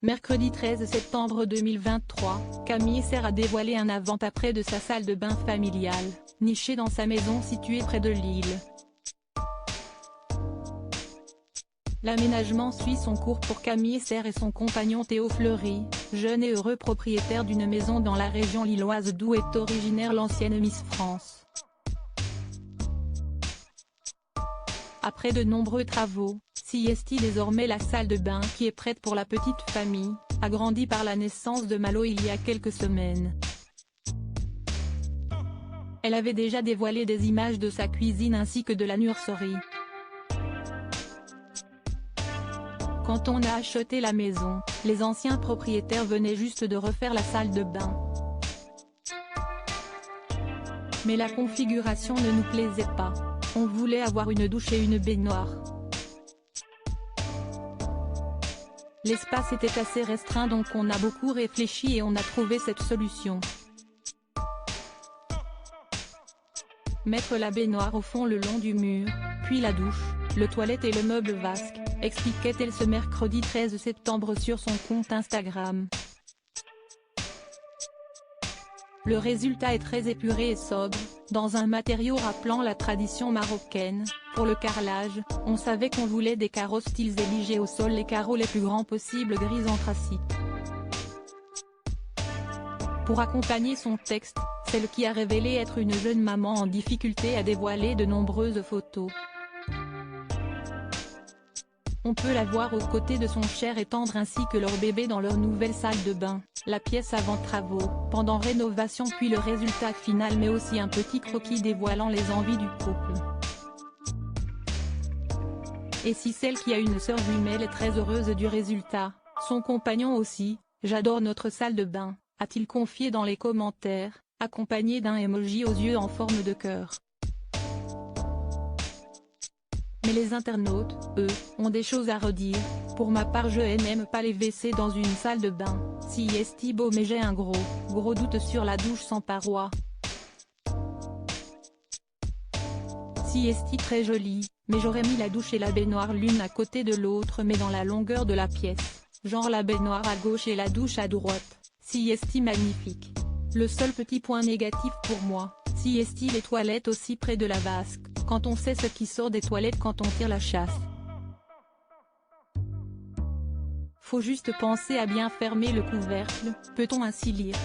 Mercredi 13 septembre 2023, Camille Serre a dévoilé un avant-après de sa salle de bain familiale, nichée dans sa maison située près de Lille. L'aménagement suit son cours pour Camille Serre et son compagnon Théo Fleury, jeune et heureux propriétaire d'une maison dans la région lilloise d'où est originaire l'ancienne Miss France. Après de nombreux travaux, Siesti désormais la salle de bain qui est prête pour la petite famille, agrandie par la naissance de Malo il y a quelques semaines. Elle avait déjà dévoilé des images de sa cuisine ainsi que de la nurserie. Quand on a acheté la maison, les anciens propriétaires venaient juste de refaire la salle de bain. Mais la configuration ne nous plaisait pas, on voulait avoir une douche et une baignoire. L'espace était assez restreint donc on a beaucoup réfléchi et on a trouvé cette solution. Mettre la baignoire au fond le long du mur, puis la douche, le toilette et le meuble vasque, expliquait-elle ce mercredi 13 septembre sur son compte Instagram. Le résultat est très épuré et sobre, dans un matériau rappelant la tradition marocaine. Pour le carrelage, on savait qu'on voulait des carreaux styles éligés au sol, les carreaux les plus grands possibles gris anthracite. Pour accompagner son texte, celle qui a révélé être une jeune maman en difficulté a dévoilé de nombreuses photos. On peut la voir aux côtés de son cher et tendre ainsi que leur bébé dans leur nouvelle salle de bain, la pièce avant travaux, pendant rénovation puis le résultat final mais aussi un petit croquis dévoilant les envies du couple. Et si celle qui a une sœur jumelle est très heureuse du résultat, son compagnon aussi, j'adore notre salle de bain, a-t-il confié dans les commentaires, accompagné d'un emoji aux yeux en forme de cœur. Mais les internautes, eux, ont des choses à redire. Pour ma part je n'aime pas les WC dans une salle de bain, Siesti beau mais j'ai un gros doute sur la douche sans paroi. Siesti très jolie, mais j'aurais mis la douche et la baignoire l'une à côté de l'autre mais dans la longueur de la pièce, genre la baignoire à gauche et la douche à droite, Siesti magnifique. Le seul petit point négatif pour moi, Siesti les toilettes aussi près de la vasque, quand on sait ce qui sort des toilettes quand on tire la chasse. Faut juste penser à bien fermer le couvercle, peut-on ainsi lire.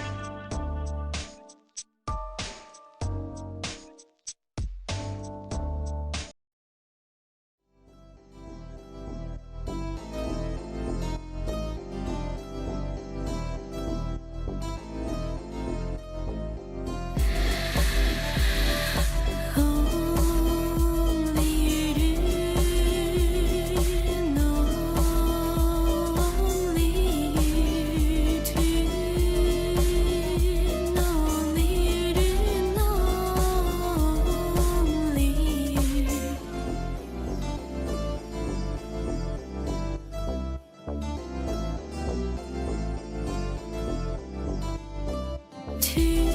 To